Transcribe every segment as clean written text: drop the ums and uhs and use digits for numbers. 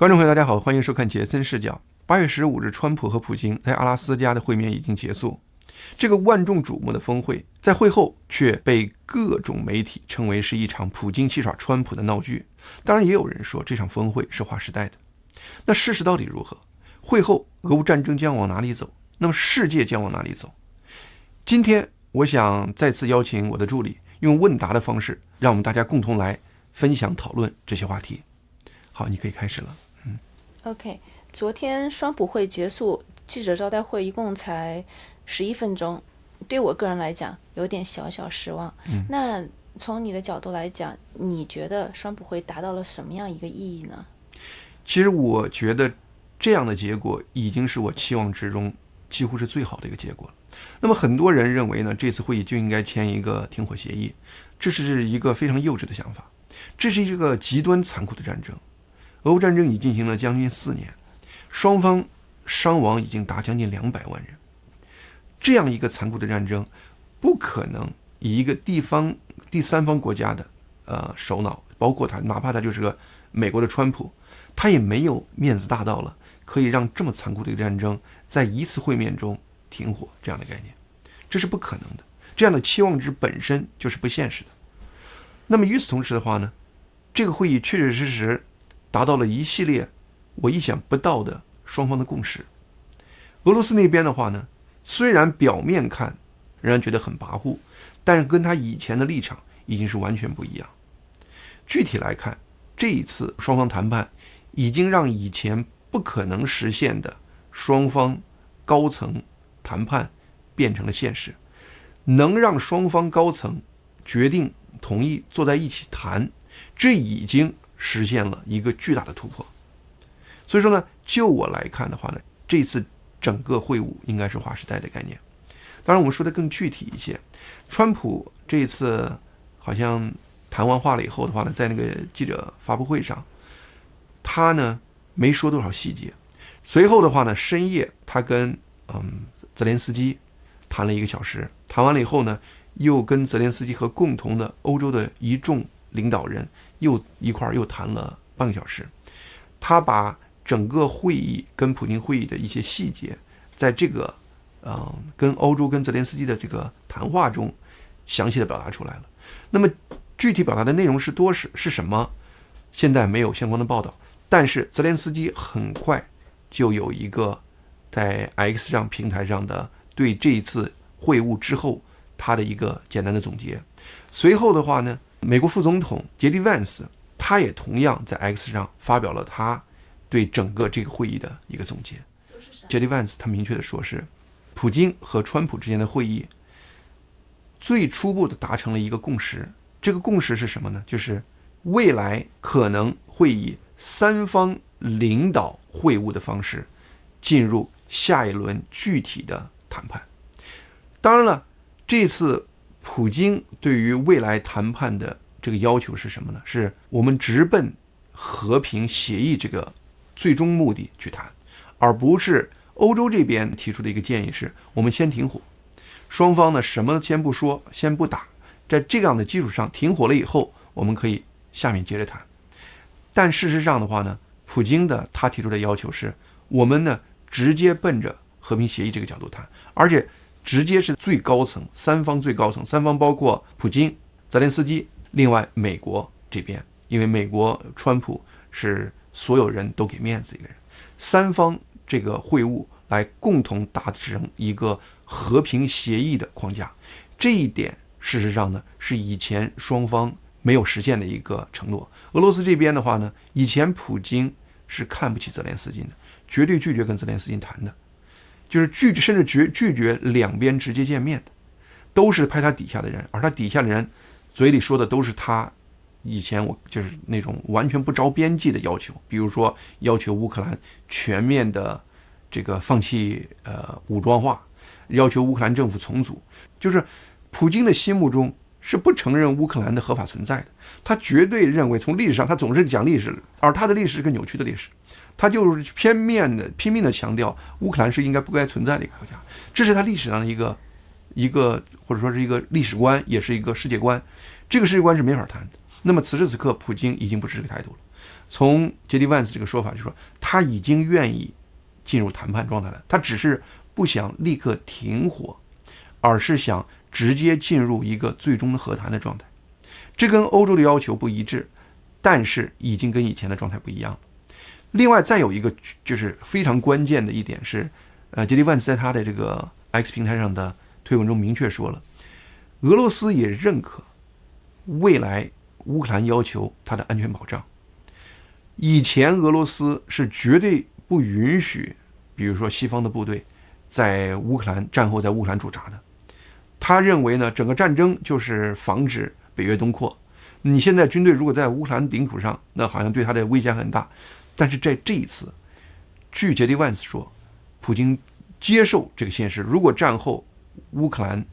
观众朋友，大家好，欢迎收看杰森视角。8月15日，川普和普京在阿拉斯加的会面已经结束。这个万众瞩目的峰会，在会后却被各种媒体称为是一场普京戏耍川普的闹剧。当然，也有人说这场峰会是划时代的。那事实到底如何？会后，俄乌战争将往哪里走？那么世界将往哪里走？今天，我想再次邀请我的助理，用问答的方式，让我们大家共同来分享讨论这些话题。好，你可以开始了。OK， 昨天双普会结束，记者招待会一共才11分钟，对我个人来讲有点小失望。那从你的角度来讲，你觉得双普会达到了什么样一个意义呢？其实我觉得这样的结果已经是我期望之中几乎是最好的一个结果了。那么很多人认为呢，这次会议就应该签一个停火协议，这是一个非常幼稚的想法。这是一个极端残酷的战争。俄乌战争已进行了将近4年，双方伤亡已经达将近200万人。这样一个残酷的战争，不可能以一个第三方国家的首脑，包括他，哪怕他就是个美国的川普，他也没有面子大到了可以让这么残酷的一个战争在一次会面中停火这样的概念，这是不可能的。这样的期望值本身就是不现实的。那么与此同时的话呢，这个会议确确实实达到了一系列我意想不到的双方的共识。俄罗斯那边的话呢，虽然表面看仍然觉得很跋扈，但是跟他以前的立场已经是完全不一样。具体来看，这一次双方谈判已经让以前不可能实现的双方高层谈判变成了现实，能让双方高层决定同意坐在一起谈，这已经实现了一个巨大的突破。所以说呢，就我来看的话呢，这次整个会晤应该是划时代的概念。当然我们说的更具体一些，川普这一次好像谈完话了以后的话呢，在那个记者发布会上，他呢没说多少细节。随后的话呢，深夜他跟泽连斯基谈了1个小时，谈完了以后呢，又跟泽连斯基和共同的欧洲的一众领导人又谈了半个小时。他把整个会议跟普京会议的一些细节，在这个跟欧洲跟泽连斯基的这个谈话中详细的表达出来了。那么具体表达的内容是什么，现在没有相关的报道，但是泽连斯基很快就有一个在 X 上平台上的对这一次会晤之后他的一个简单的总结。随后的话呢，美国副总统杰迪万斯他也同样在 X 上发表了他对整个这个会议的一个总结。杰迪万斯他明确的说是，普京和川普之间的会议最初步的达成了一个共识。这个共识是什么呢？就是未来可能会以3方领导会晤的方式进入下一轮具体的谈判。当然了，这次普京对于未来谈判的这个要求是什么呢？是我们直奔和平协议这个最终目的去谈，而不是欧洲这边提出的一个建议是我们先停火，双方呢什么先不说，先不打，在这样的基础上停火了以后，我们可以下面接着谈。但事实上的话呢，普京他提出的要求是我们呢直接奔着和平协议这个角度谈，而且直接是最高层，3方最高层，3方包括普京、泽连斯基，另外美国这边，因为美国川普是所有人都给面子一个人，3方这个会晤来共同达成一个和平协议的框架。这一点事实上呢是以前双方没有实现的一个承诺。俄罗斯这边的话呢，以前普京是看不起泽连斯基的，绝对拒绝跟泽连斯基谈的，就是甚至拒绝两边直接见面的，都是派他底下的人，而他底下的人嘴里说的都是他以前就是那种完全不着边际的要求，比如说要求乌克兰全面的这个放弃武装化，要求乌克兰政府重组，就是普京的心目中是不承认乌克兰的合法存在的。他绝对认为，从历史上他总是讲历史，而他的历史是个扭曲的历史，他就是拼命的强调乌克兰是不该存在的一个国家，这是他历史上的一个或者说是一个历史观，也是一个世界观。这个世界观是没法谈的。那么此时此刻，普京已经不是这个态度了。从杰迪万斯这个说法，就是说他已经愿意进入谈判状态了，他只是不想立刻停火，而是想直接进入一个最终的和谈的状态。这跟欧洲的要求不一致，但是已经跟以前的状态不一样了。另外再有一个就是非常关键的一点是，杰迪万斯在他的这个 X 平台上的推文中明确说了，俄罗斯也认可未来乌克兰要求他的安全保障。以前俄罗斯是绝对不允许，比如说西方的部队在乌克兰战后在乌克兰驻扎的。他认为呢，整个战争就是防止北约东扩。你现在军队如果在乌克兰领土上，那好像对他的威胁很大。但是在这一次，据杰迪万斯说，普京接受这个现实，如果战后乌克兰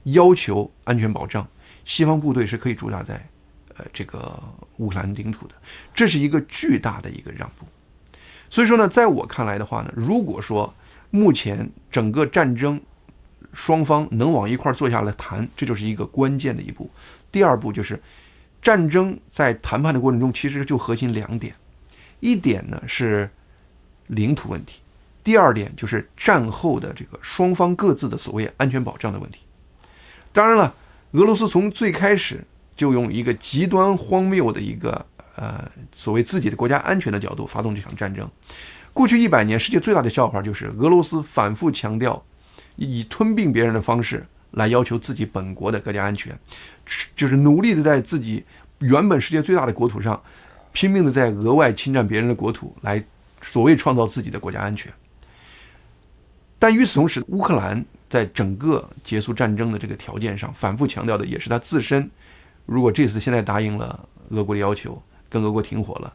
要求安全保障，西方部队是可以驻扎在这个乌克兰领土的，这是一个巨大的一个让步。所以说呢，在我看来的话呢，如果说目前整个战争双方能往一块坐下来谈，这就是一个关键的一步。第二步就是战争在谈判的过程中，其实就核心2点，一点呢是领土问题，第二点就是战后的这个双方各自的所谓安全保障的问题。当然了，俄罗斯从最开始就用一个极端荒谬的一个所谓自己的国家安全的角度发动这场战争。过去100年，世界最大的笑话就是俄罗斯反复强调以吞并别人的方式来要求自己本国的国家安全，就是努力的在自己原本世界最大的国土上拼命的在额外侵占别人的国土，来所谓创造自己的国家安全。但与此同时，乌克兰在整个结束战争的这个条件上反复强调的也是他自身，如果这次现在答应了俄国的要求，跟俄国停火了，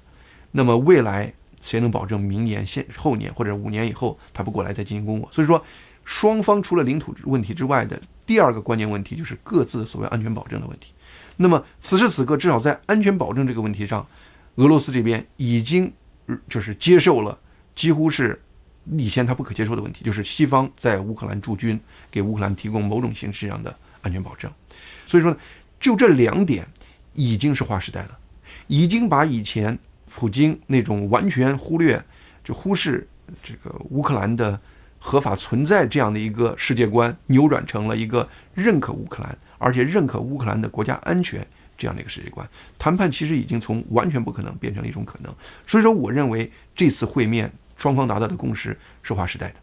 那么未来谁能保证明年、后年或者5年以后他不过来再进行攻我？所以说，双方除了领土问题之外的第二个关键问题就是各自的所谓安全保证的问题。那么此时此刻，至少在安全保证这个问题上，俄罗斯这边已经就是接受了几乎是以前他不可接受的问题，就是西方在乌克兰驻军，给乌克兰提供某种形式上的安全保证。所以说，就这2点已经是划时代了，已经把以前普京那种完全忽视这个乌克兰的合法存在这样的一个世界观，扭转成了一个认可乌克兰，而且认可乌克兰的国家安全这样的一个世界观。谈判其实已经从完全不可能变成了一种可能。所以说，我认为这次会面双方达到的共识是划时代的。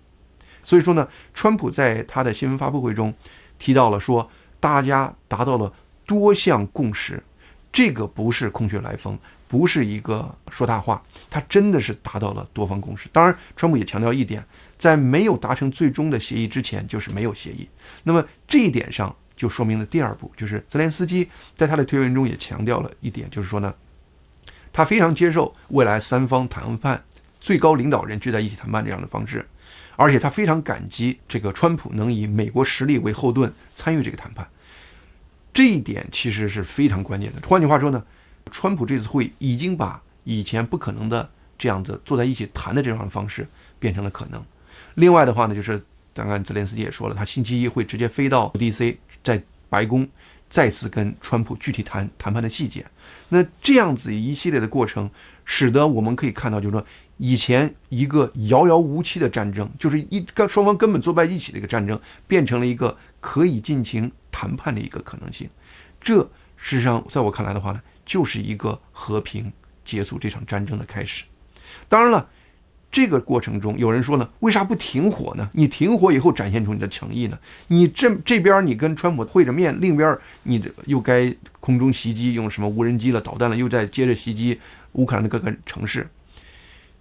所以说呢，川普在他的新闻发布会中提到了说，大家达到了多项共识，这个不是空穴来风，不是一个说大话，他真的是达到了多方共识。当然，川普也强调一点，在没有达成最终的协议之前，就是没有协议。那么这一点上就说明了第二步，就是泽连斯基在他的推文中也强调了一点，就是说呢，他非常接受未来3方谈判最高领导人聚在一起谈判这样的方式，而且他非常感激这个川普能以美国实力为后盾参与这个谈判。这一点其实是非常关键的。换句话说呢，川普这次会已经把以前不可能的这样子坐在一起谈的这样的方式变成了可能。另外的话呢，就是当然泽连斯基也说了，他星期一会直接飞到 DC， 在白宫再次跟川普具体谈判的细节。那这样子一系列的过程，使得我们可以看到，就是说以前一个遥遥无期的战争，就是双方根本坐不在一起的一个战争，变成了一个可以进行谈判的一个可能性。这事实上在我看来的话呢，就是一个和平结束这场战争的开始。当然了，这个过程中有人说呢，为啥不停火呢？你停火以后展现出你的诚意呢？你这边你跟川普会着面，另边你又该空中袭击，用什么无人机了、导弹了，又再接着袭击乌克兰的各个城市。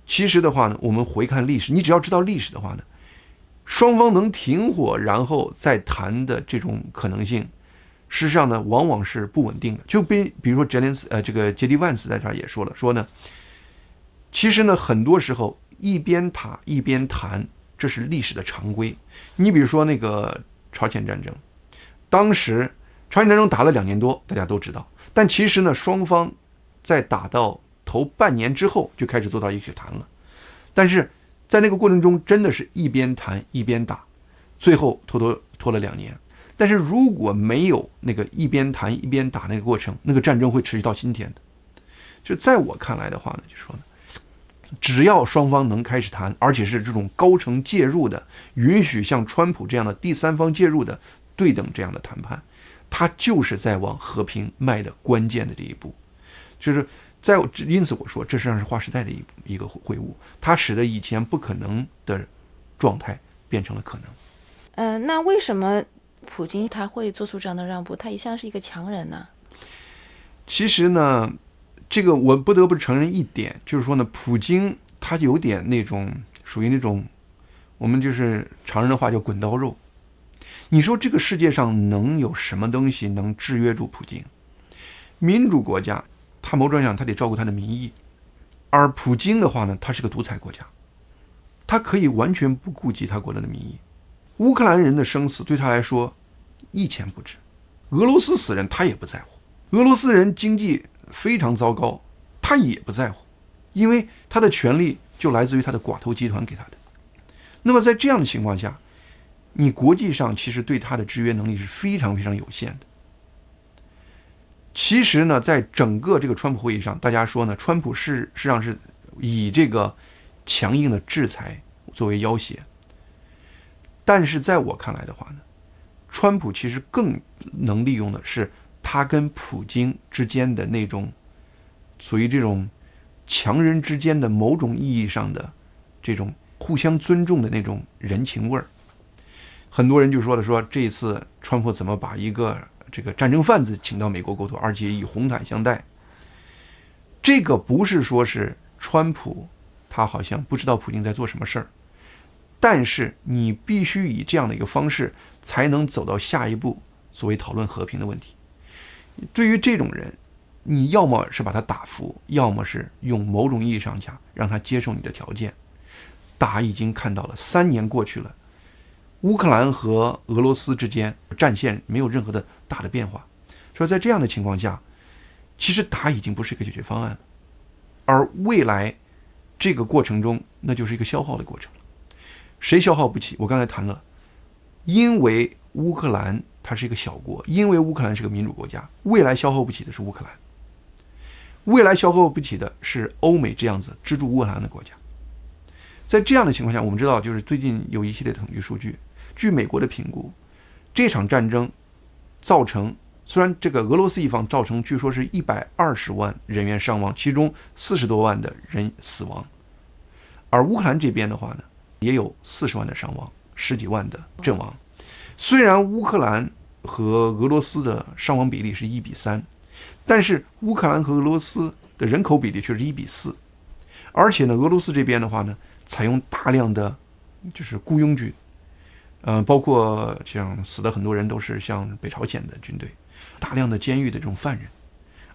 其实的话呢，我们回看历史，你只要知道历史的话呢，双方能停火然后再谈的这种可能性，事实上呢，往往是不稳定的。就比如说这个杰迪万斯在这儿也说了，说呢，其实呢，很多时候一边打一边谈，这是历史的常规。你比如说那个朝鲜战争，当时朝鲜战争打了2年多，大家都知道，但其实呢，双方在打到头半年之后就开始坐到一起谈了。但是在那个过程中，真的是一边谈一边打，最后拖了2年。但是如果没有那个一边谈一边打那个过程，那个战争会持续到今天的。就在我看来的话呢，就说呢，只要双方能开始谈，而且是这种高层介入的，允许像川普这样的第三方介入的对等这样的谈判，它就是在往和平迈的关键的这一步。就是因此我说，这实际上是划时代的一个会晤，它使得以前不可能的状态变成了可能。那为什么普京他会做出这样的让步？他一向是一个强人呢。其实呢，这个我不得不承认一点，就是说呢，普京他有点那种属于那种我们就是常人的话叫滚刀肉。你说这个世界上能有什么东西能制约住普京？民主国家，他某种意义上他得照顾他的民意，而普京的话呢，他是个独裁国家，他可以完全不顾及他国人的民意。乌克兰人的生死对他来说一钱不值，俄罗斯死人他也不在乎，俄罗斯人经济非常糟糕，他也不在乎，因为他的权利就来自于他的寡头集团给他的。那么在这样的情况下，你国际上其实对他的制约能力是非常非常有限的。其实呢，在整个这个川普会议上，大家说呢，川普实际上是以这个强硬的制裁作为要挟，但是在我看来的话呢，川普其实更能利用的是他跟普京之间的那种属于这种强人之间的某种意义上的这种互相尊重的那种人情味儿。很多人就说了，说这一次川普怎么把一个这个战争贩子请到美国沟通，而且以红毯相待。这个不是说是川普他好像不知道普京在做什么事儿，但是你必须以这样的一个方式才能走到下一步，所谓讨论和平的问题。对于这种人，你要么是把他打服，要么是用某种意义上讲让他接受你的条件。大家已经看到了，3年过去了，乌克兰和俄罗斯之间战线没有任何的大的变化，所以在这样的情况下，其实打已经不是一个解决方案了，而未来这个过程中，那就是一个消耗的过程了。谁消耗不起？我刚才谈了，因为乌克兰它是一个小国，因为乌克兰是个民主国家，未来消耗不起的是乌克兰，未来消耗不起的是欧美这样子资助乌克兰的国家。在这样的情况下，我们知道，就是最近有一系列的统计数据，据美国的评估，这场战争造成，虽然这个俄罗斯一方造成据说是120万人员伤亡，其中40多万的人死亡，而乌克兰这边的话呢，也有40万的伤亡，10几万的阵亡。虽然乌克兰和俄罗斯的伤亡比例是1:3，但是乌克兰和俄罗斯的人口比例却是1:4，而且呢，俄罗斯这边的话呢，采用大量的就是雇佣军，包括像死的很多人都是像北朝鲜的军队，大量的监狱的这种犯人，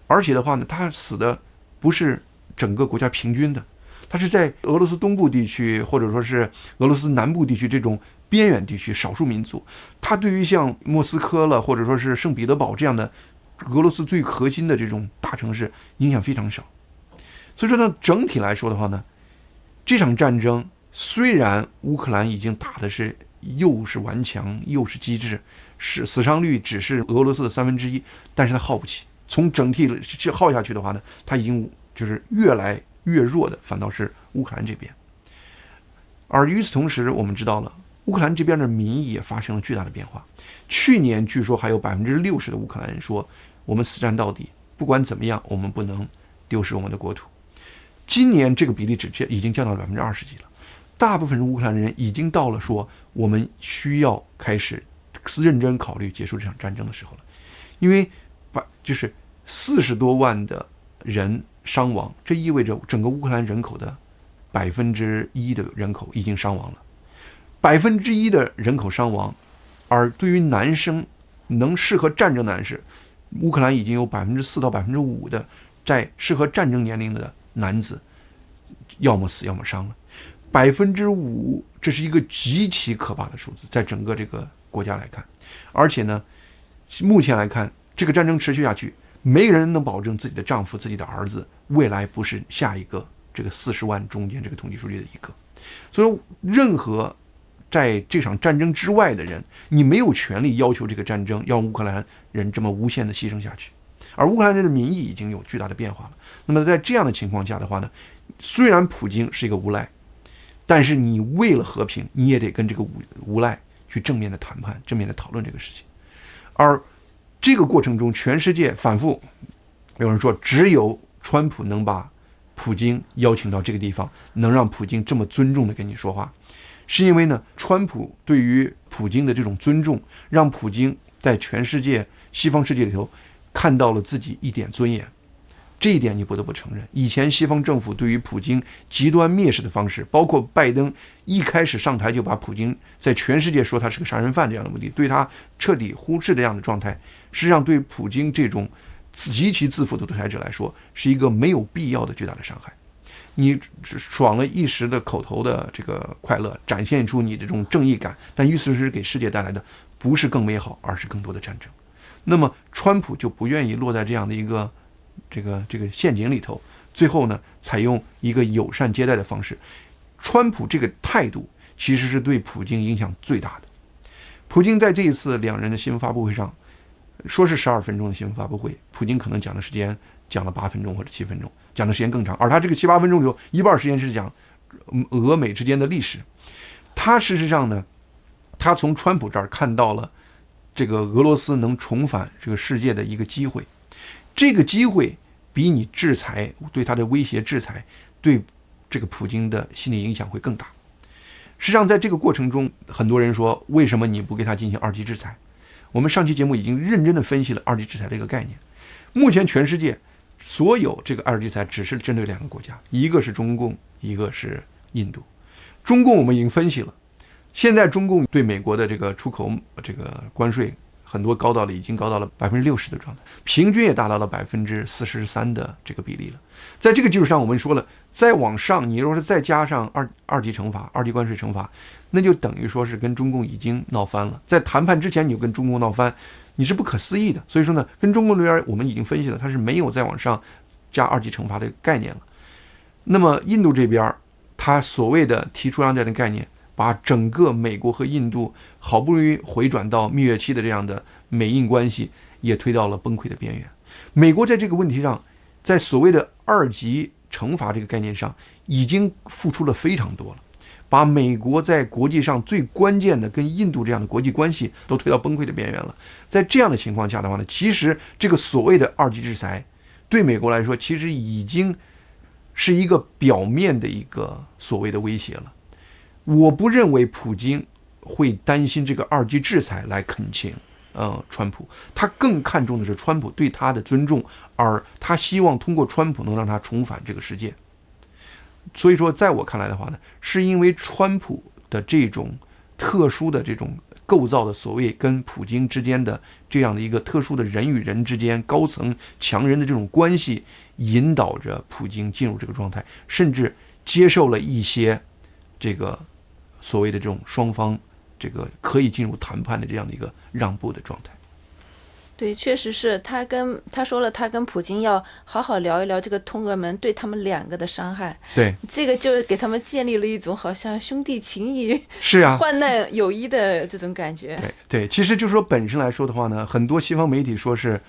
而且的话呢，他死的不是整个国家平均的，他是在俄罗斯东部地区或者说是俄罗斯南部地区这种边远地区少数民族，他对于像莫斯科了或者说是圣彼得堡这样的俄罗斯最核心的这种大城市影响非常少。所以说呢，整体来说的话呢，这场战争虽然乌克兰已经打的是又是顽强又是机智，是死伤率只是俄罗斯的1/3，但是它耗不起。从整体耗下去的话呢，它已经就是越来越弱的，反倒是乌克兰这边。而与此同时，我们知道了乌克兰这边的民意也发生了巨大的变化。去年据说还有60%的乌克兰人说，我们死战到底，不管怎么样，我们不能丢失我们的国土。今年这个比例已经降到了20%几了，大部分乌克兰人已经到了说我们需要开始认真考虑结束这场战争的时候了，因为就是40多万的人伤亡，这意味着整个乌克兰人口的1%的人口已经伤亡了，1%的人口伤亡，而对于男生能适合战争的男士，乌克兰已经有4%到5%的在适合战争年龄的男子要么死要么伤了，5%，这是一个极其可怕的数字，在整个这个国家来看。而且呢，目前来看，这个战争持续下去，没人能保证自己的丈夫、自己的儿子未来不是下一个这个40万中间这个统计数据的一个。所以任何在这场战争之外的人，你没有权利要求这个战争要乌克兰人这么无限的牺牲下去。而乌克兰人的民意已经有巨大的变化了。那么在这样的情况下的话呢，虽然普京是一个无赖，但是你为了和平，你也得跟这个无赖去正面的谈判，正面的讨论这个事情。而这个过程中，全世界反复有人说，只有川普能把普京邀请到这个地方，能让普京这么尊重的跟你说话，是因为呢，川普对于普京的这种尊重，让普京在全世界西方世界里头看到了自己一点尊严。这一点你不得不承认，以前西方政府对于普京极端蔑视的方式，包括拜登一开始上台就把普京在全世界说他是个杀人犯这样的目的，对他彻底忽视这样的状态，实际上对普京这种极其自负的独裁者来说，是一个没有必要的巨大的伤害。你爽了一时的口头的这个快乐，展现出你这种正义感，但与此同时给世界带来的不是更美好，而是更多的战争。那么川普就不愿意落在这样的一个这个陷阱里头，最后呢，采用一个友善接待的方式。川普这个态度其实是对普京影响最大的。普京在这一次两人的新闻发布会上，说是12分钟的新闻发布会，普京可能讲的时间讲了8分钟或者7分钟，讲的时间更长。而他这个7、8分钟里头，一半时间是讲俄美之间的历史。他事实上呢，他从川普这儿看到了这个俄罗斯能重返这个世界的一个机会。这个机会比你制裁对他的威胁制裁对这个普京的心理影响会更大。实际上在这个过程中，很多人说为什么你不给他进行2级制裁？我们上期节目已经认真的分析了2级制裁这个概念。目前全世界所有这个2级制裁只是针对2个国家，一个是中共，一个是印度。中共我们已经分析了，现在中共对美国的这个出口这个关税很多已经高到了60%的状态，平均也达到了43%的这个比例了。在这个基础上，我们说了，再往上，你如果是再加上二级惩罚、2级关税惩罚，那就等于说是跟中共已经闹翻了。在谈判之前你就跟中共闹翻，你是不可思议的。所以说呢，跟中共这边我们已经分析了，它是没有再往上加2级惩罚的概念了。那么印度这边，它所谓的提出这样的概念，把整个美国和印度好不容易回转到蜜月期的这样的美印关系也推到了崩溃的边缘。美国在这个问题上，在所谓的2级惩罚这个概念上已经付出了非常多了，把美国在国际上最关键的跟印度这样的国际关系都推到崩溃的边缘了。在这样的情况下的话呢，其实这个所谓的2级制裁对美国来说其实已经是一个表面的一个所谓的威胁了。我不认为普京会担心这个2级制裁来恳请川普，他更看重的是川普对他的尊重，而他希望通过川普能让他重返这个世界。所以说在我看来的话呢，是因为川普的这种特殊的这种构造的所谓跟普京之间的这样的一个特殊的人与人之间高层强人的这种关系，引导着普京进入这个状态，甚至接受了一些这个所谓的这种双方这个可以进入谈判的这样的一个让步的状态。对，确实是他说了，他跟普京要好好聊一聊这个通俄门对他们2个的伤害。对，这个就是给他们建立了一种好像兄弟情谊，是啊，患难友谊的这种感觉。对，其实就是说本身来说的话呢，很多西方媒体说是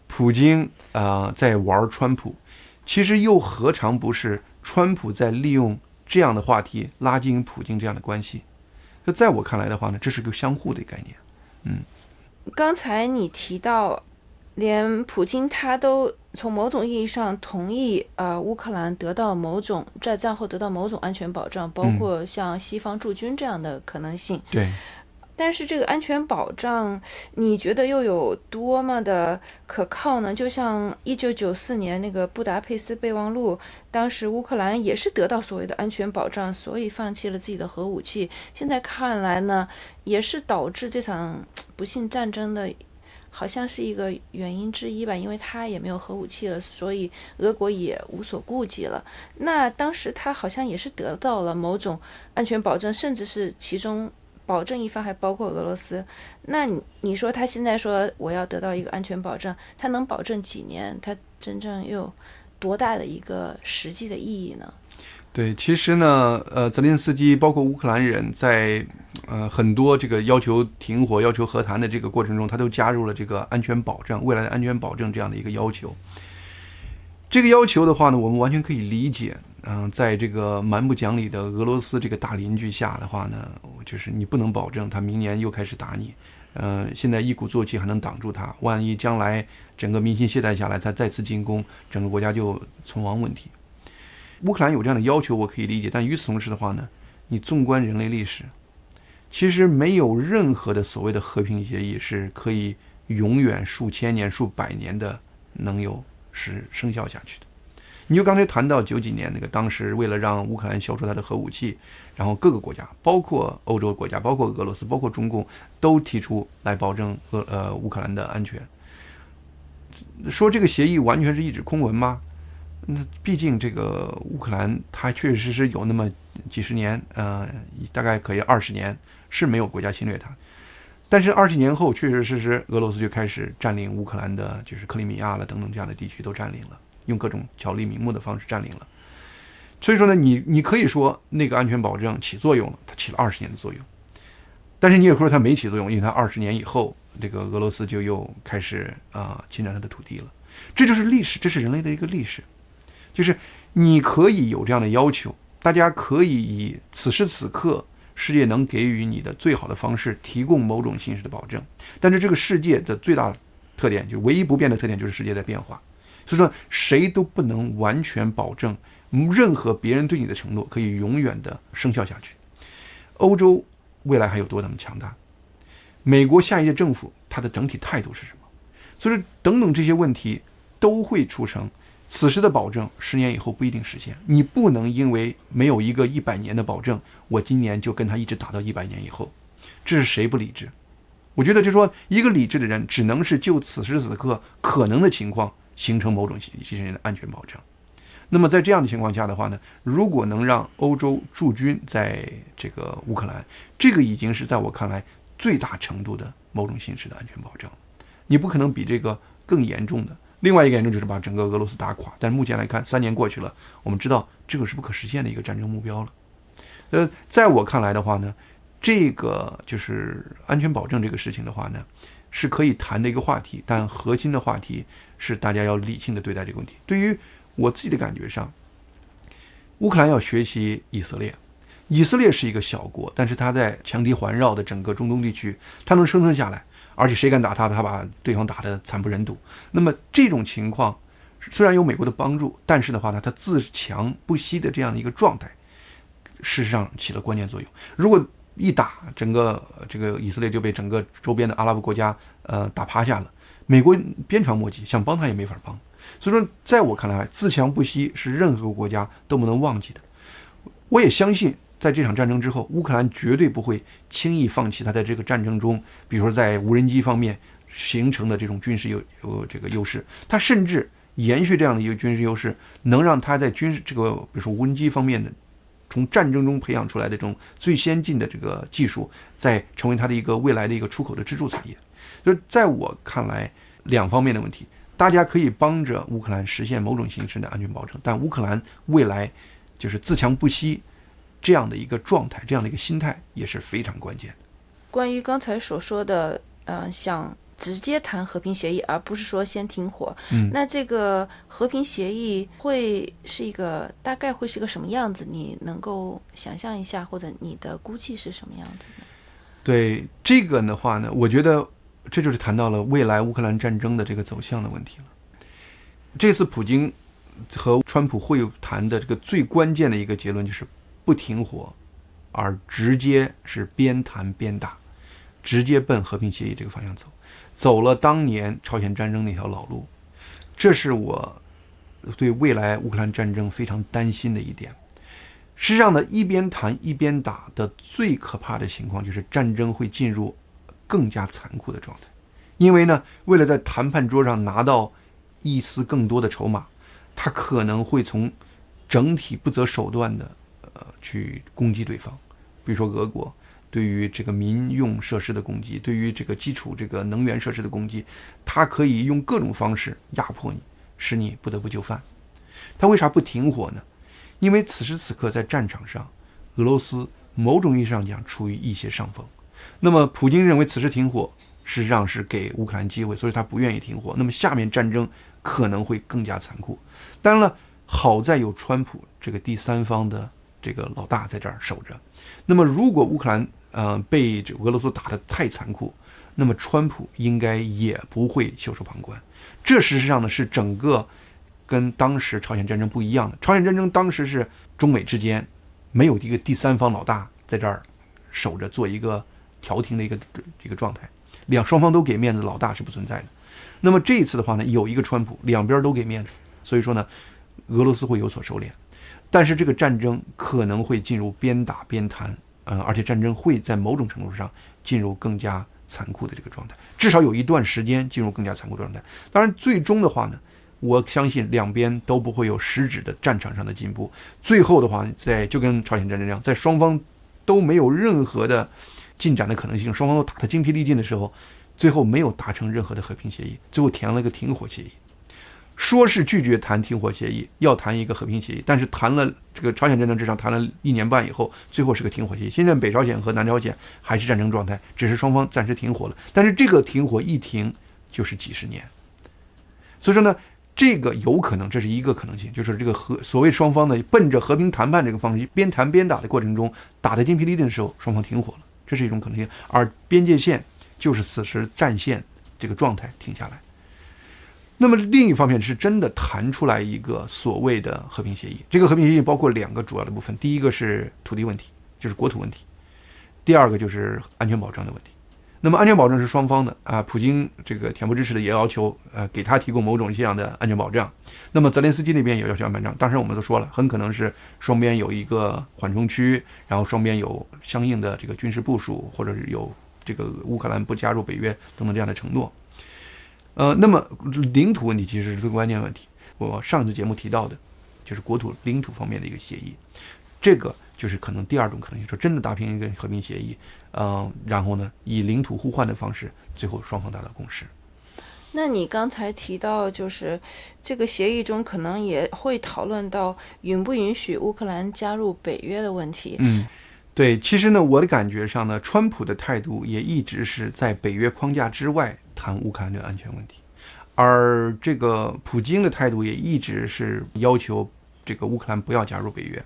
普京在玩川普，其实又何尝不是川普在利用这样的话题拉近普京这样的关系？就在我看来的话呢，这是个相互的概念。刚才你提到，连普京他都从某种意义上同意乌克兰得到在战后得到某种安全保障，包括像西方驻军这样的可能性。对。但是这个安全保障，你觉得又有多么的可靠呢？就像1994年那个布达佩斯备忘录，当时乌克兰也是得到所谓的安全保障，所以放弃了自己的核武器。现在看来呢，也是导致这场不幸战争的，好像是一个原因之一吧，因为他也没有核武器了，所以俄国也无所顾忌了。那当时他好像也是得到了某种安全保证，甚至是其中保证一方还包括俄罗斯。那你说他现在说我要得到一个安全保障，他能保证几年？他真正又有多大的一个实际的意义呢？对，其实呢，泽连斯基包括乌克兰人在很多这个要求停火、要求和谈的这个过程中，他都加入了这个安全保证、未来的安全保证这样的一个要求。这个要求的话呢，我们完全可以理解。在这个蛮不讲理的俄罗斯这个大邻居下的话呢，就是你不能保证他明年又开始打你。现在一鼓作气还能挡住他，万一将来整个民心懈怠下来，他再次进攻，整个国家就存亡问题。乌克兰有这样的要求，我可以理解，但与此同时的话呢，你纵观人类历史，其实没有任何的所谓的和平协议是可以永远数千年、数百年的能有生效下去的。你就刚才谈到90几年那个，当时为了让乌克兰消除它的核武器，然后各个国家，包括欧洲国家，包括俄罗斯，包括中共，都提出来保证乌克兰的安全。说这个协议完全是一纸空文吗？毕竟这个乌克兰它确确实实有那么几十年，大概可以20年是没有国家侵略它。但是20年后，确确实实俄罗斯就开始占领乌克兰的，就是克里米亚了等等这样的地区都占领了，用各种巧立名目的方式占领了。所以说呢，你可以说那个安全保证起作用了，它起了20年的作用，但是你也说它没起作用，因为它20年以后，这个俄罗斯就又开始侵占它的土地了。这就是历史，这是人类的一个历史，就是你可以有这样的要求，大家可以以此时此刻世界能给予你的最好的方式提供某种形式的保证，但是这个世界的最大特点，就唯一不变的特点就是世界在变化。所以说谁都不能完全保证任何别人对你的承诺可以永远的生效下去。欧洲未来还有多么强大？美国下一届政府它的整体态度是什么？所以说等等这些问题都会促成此时的保证10年以后不一定实现。你不能因为没有一个100年的保证，我今年就跟他一直打到100年以后，这是谁不理智？我觉得就是说，一个理智的人只能是就此时此刻可能的情况形成某种形成的安全保证。那么在这样的情况下的话呢，如果能让欧洲驻军在这个乌克兰，这个已经是在我看来最大程度的某种形式的安全保证。你不可能比这个更严重的。另外一个严重就是把整个俄罗斯打垮，但是目前来看，3年过去了，我们知道这个是不可实现的一个战争目标了。在我看来的话呢，这个就是安全保证这个事情的话呢，是可以谈的一个话题，但核心的话题是大家要理性的对待这个问题。对于我自己的感觉上，乌克兰要学习以色列。以色列是一个小国，但是它在强敌环绕的整个中东地区，它能生存下来，而且谁敢打它，它把对方打得惨不忍睹。那么这种情况虽然有美国的帮助，但是的话呢，它自强不息的这样的一个状态，事实上起了关键作用。如果一打，整个这个以色列就被整个周边的阿拉伯国家打趴下了，美国鞭长莫及，想帮他也没法帮。所以说，在我看来，自强不息是任何国家都不能忘记的。我也相信，在这场战争之后，乌克兰绝对不会轻易放弃他在这个战争中，比如说在无人机方面形成的这种军事这个优势，他甚至延续这样的一个军事优势，能让他在军事这个比如说无人机方面的从战争中培养出来的这种最先进的这个技术，再成为他的一个未来的一个出口的支柱产业。就是在我看来，两方面的问题。大家可以帮着乌克兰实现某种形式的安全保证，但乌克兰未来就是自强不息这样的一个状态，这样的一个心态也是非常关键的。关于刚才所说的，想直接谈和平协议，而不是说先停火，那这个和平协议会是一个大概会是一个什么样子？你能够想象一下，或者你的估计是什么样子呢？对这个的话呢，我觉得这就是谈到了未来乌克兰战争的这个走向的问题了。这次普京和川普会谈的这个最关键的一个结论就是不停火，而直接是边谈边打，直接奔和平协议这个方向走，走了当年朝鲜战争那条老路。这是我对未来乌克兰战争非常担心的一点。实际上呢，一边谈一边打的最可怕的情况就是战争会进入更加残酷的状态。因为呢，为了在谈判桌上拿到一丝更多的筹码，他可能会从整体不择手段的去攻击对方。比如说俄国对于这个民用设施的攻击，对于这个基础这个能源设施的攻击，他可以用各种方式压迫你，使你不得不就范。他为啥不停火呢？因为此时此刻在战场上，俄罗斯某种意义上讲处于一些上风。那么普京认为此时停火实际上是给乌克兰机会，所以他不愿意停火。那么下面战争可能会更加残酷。当然了，好在有川普这个第三方的这个老大在这儿守着。那么如果乌克兰被这俄罗斯打得太残酷，那么川普应该也不会袖手旁观。这事实上呢是整个跟当时朝鲜战争不一样的。朝鲜战争当时是中美之间没有一个第三方老大在这儿守着做一个调停的一个状态，双方都给面子，老大是不存在的。那么这一次的话呢，有一个川普，两边都给面子，所以说呢，俄罗斯会有所收敛，但是这个战争可能会进入边打边谈，而且战争会在某种程度上进入更加残酷的这个状态，至少有一段时间进入更加残酷的状态。当然，最终的话呢，我相信两边都不会有实质的战场上的进步。最后的话，就跟朝鲜战争一样，在双方都没有任何的进展的可能性，双方都打得精疲力尽的时候，最后没有达成任何的和平协议，最后填了一个停火协议。说是拒绝谈停火协议，要谈一个和平协议，但是谈了这个朝鲜战争至少谈了1年半以后，最后是个停火协议。现在北朝鲜和南朝鲜还是战争状态，只是双方暂时停火了，但是这个停火一停就是几十年。所以说呢，这个有可能，这是一个可能性，就是这个所谓双方呢奔着和平谈判这个方式，边谈边打的过程中，打得精疲力尽的时候，双方停火了，这是一种可能性。而边界线就是此时战线这个状态停下来。那么另一方面是真的谈出来一个所谓的和平协议，这个和平协议包括2个主要的部分，第一个是土地问题，就是国土问题，第二个就是安全保障的问题。那么安全保障是双方的普京这个恬不知耻的也要求给他提供某种这样的安全保障。那么泽连斯基那边也要求安全保障，当时我们都说了，很可能是双边有一个缓冲区，然后双边有相应的这个军事部署，或者是有这个乌克兰不加入北约等等这样的承诺。那么领土问题其实是最关键的问题，我上次节目提到的就是国土领土方面的一个协议，这个就是可能第二种可能性，说真的达成一个和平协议，然后呢以领土互换的方式，最后双方达到共识。那你刚才提到，就是这个协议中可能也会讨论到允不允许乌克兰加入北约的问题。对，其实呢，我的感觉上呢，川普的态度也一直是在北约框架之外谈乌克兰的安全问题，而这个普京的态度也一直是要求这个乌克兰不要加入北约。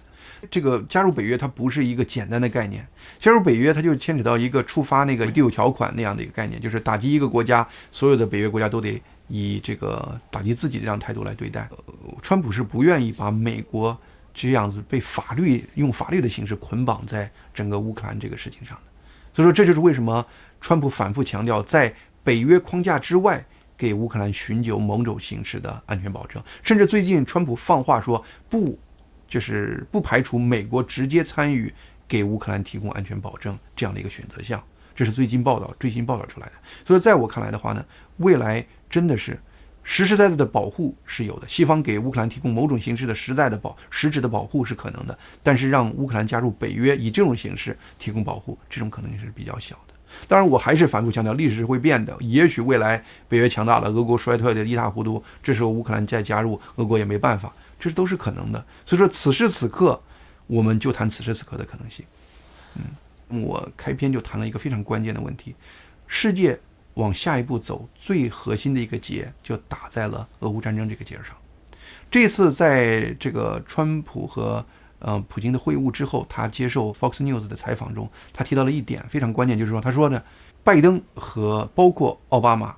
这个加入北约它不是一个简单的概念，加入北约它就牵扯到一个触发那个第5条款那样的一个概念，就是打击一个国家，所有的北约国家都得以这个打击自己的这样态度来对待。川普是不愿意把美国这样子被用法律的形式捆绑在整个乌克兰这个事情上的。所以说这就是为什么川普反复强调在北约框架之外给乌克兰寻求某种形式的安全保证，甚至最近川普放话说就是不排除美国直接参与给乌克兰提供安全保证这样的一个选择项，这是最新报道出来的。所以在我看来的话呢，未来真的是实实在在的保护是有的，西方给乌克兰提供某种形式的实质的保护是可能的，但是让乌克兰加入北约以这种形式提供保护，这种可能性是比较小的。当然我还是反复强调，历史是会变的，也许未来北约强大了，俄国衰退的一塌糊涂，这时候乌克兰再加入，俄国也没办法，这都是可能的。所以说此时此刻我们就谈此时此刻的可能性。我开篇就谈了一个非常关键的问题，世界往下一步走最核心的一个结就打在了俄乌战争这个结上。这次在这个川普和普京的会晤之后，他接受 Fox News 的采访中，他提到了一点非常关键，就是说他说呢，拜登和包括奥巴马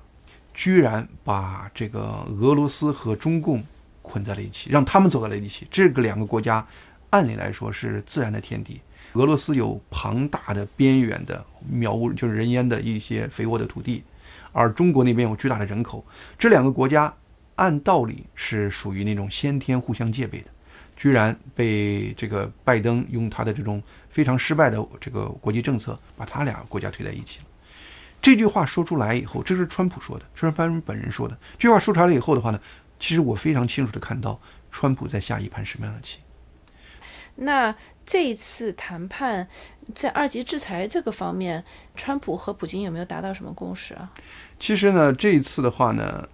居然把这个俄罗斯和中共捆在了一起，让他们走在了一起。这个2个国家按理来说是自然的天敌，俄罗斯有庞大的边远的渺无就是人烟的一些肥沃的土地，而中国那边有巨大的人口，这2个国家按道理是属于那种先天互相戒备的，居然被这个拜登用他的这种非常失败的这个国际政策把他俩国家推在一起了。这句话说出来以后，这是川普说的，这是拜登本人说的。这句话说出来了以后的话呢，其实我非常清楚的看到川普在下一盘什么样的棋。那这一次谈判在2级制裁这个方面，川普和普京有没有达到什么共识啊？其实呢，这一次的话呢，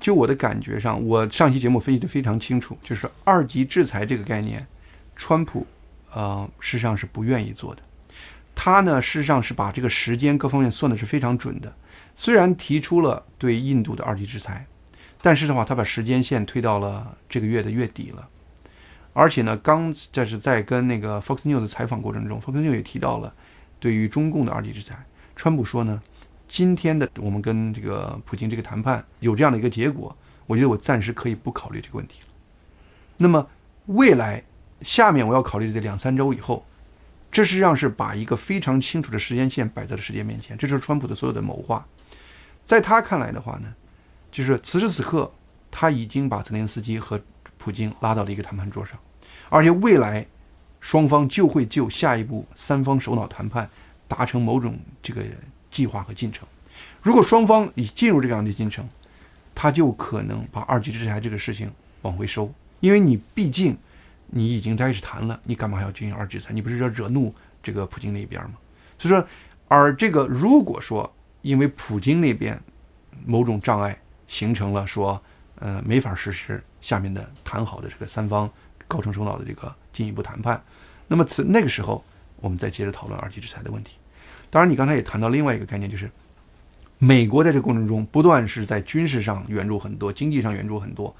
就我的感觉上，我上期节目分析的非常清楚，就是2级制裁这个概念，川普事实上是不愿意做的。他呢事实上是把这个时间各方面算的是非常准的。虽然提出了对印度的2级制裁，但是的话，他把时间线推到了这个月的月底了。而且呢，这是在跟那个 Fox News 的采访过程中 ，Fox News 也提到了对于中共的2级制裁。川普说呢，今天的我们跟这个普京这个谈判有这样的一个结果，我觉得我暂时可以不考虑这个问题了。那么未来下面我要考虑的2-3周以后，这实际上是把一个非常清楚的时间线摆在了世界面前，这就是川普的所有的谋划。在他看来的话呢，就是此时此刻他已经把泽连斯基和普京拉到了一个谈判桌上，而且未来双方就会就下一步3方首脑谈判达成某种这个计划和进程。如果双方已进入这样的进程，他就可能把2级制裁这个事情往回收，因为你毕竟你已经开始谈了，你干嘛还要进行2级制裁？你不是要惹怒这个普京那边吗？所以说，而这个如果说因为普京那边某种障碍形成了说没法实施下面的谈好的这个3方高层首脑的这个进一步谈判，那么那个时候我们再接着讨论2级制裁的问题。当然你刚才也谈到另外一个概念，就是美国在这个过程中不断是在军事上援助很多，经济上援助很多，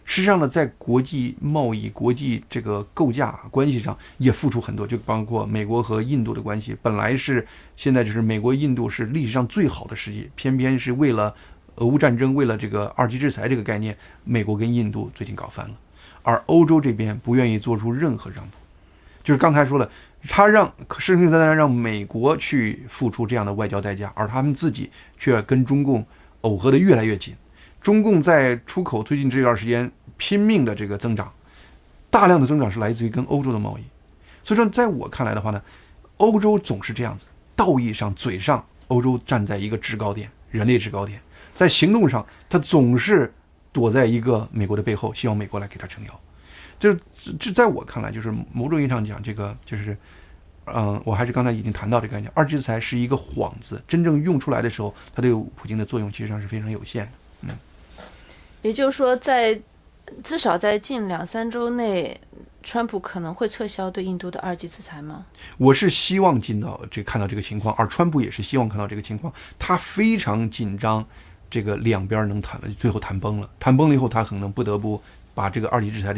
实际上呢在国际贸易国际这个构架关系上也付出很多，就包括美国和印度的关系，本来是现在就是美国印度是历史上最好的时机，偏偏是为了俄乌战争，为了这个2级制裁这个概念，美国跟印度最近搞翻了，而欧洲这边不愿意做出任何让步，就是刚才说了，他生生旦旦让美国去付出这样的外交代价，而他们自己却跟中共耦合的越来越紧。中共在出口最近这段时间拼命的这个增长，大量的增长是来自于跟欧洲的贸易。所以说在我看来的话呢，欧洲总是这样子，道义上嘴上欧洲站在一个制高点，人类制高点，在行动上他总是躲在一个美国的背后，希望美国来给他撑腰。这在我看来，就是某种意义上讲，这个就是我还是刚才已经谈到这个概念，2级制裁是一个幌子，真正用出来的时候，它对普京的作用其实上是非常有限的。也就是说，至少在近2-3周内，川普可能会撤销对印度的2级制裁吗？我是希望看到这个情况，而川普也是希望看到这个情况。他非常紧张，这个两边能谈，最后谈崩了。谈崩了以后，他可能不得不把这个2级制裁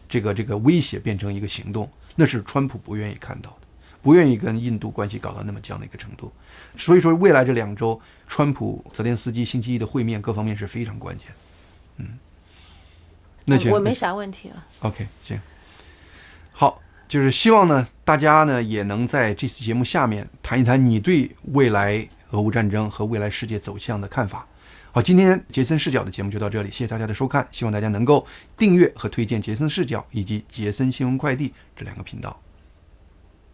这个威胁变成一个行动，那是川普不愿意看到的，不愿意跟印度关系搞到那么僵的一个程度。所以说，未来这2周，川普、泽连斯基星期一的会面，各方面是非常关键。那我没啥问题了。OK， 行，好，就是希望呢，大家呢也能在这次节目下面谈一谈你对未来俄乌战争和未来世界走向的看法。好，今天杰森视角的节目就到这里，谢谢大家的收看，希望大家能够订阅和推荐杰森视角以及杰森新闻快递这2个频道。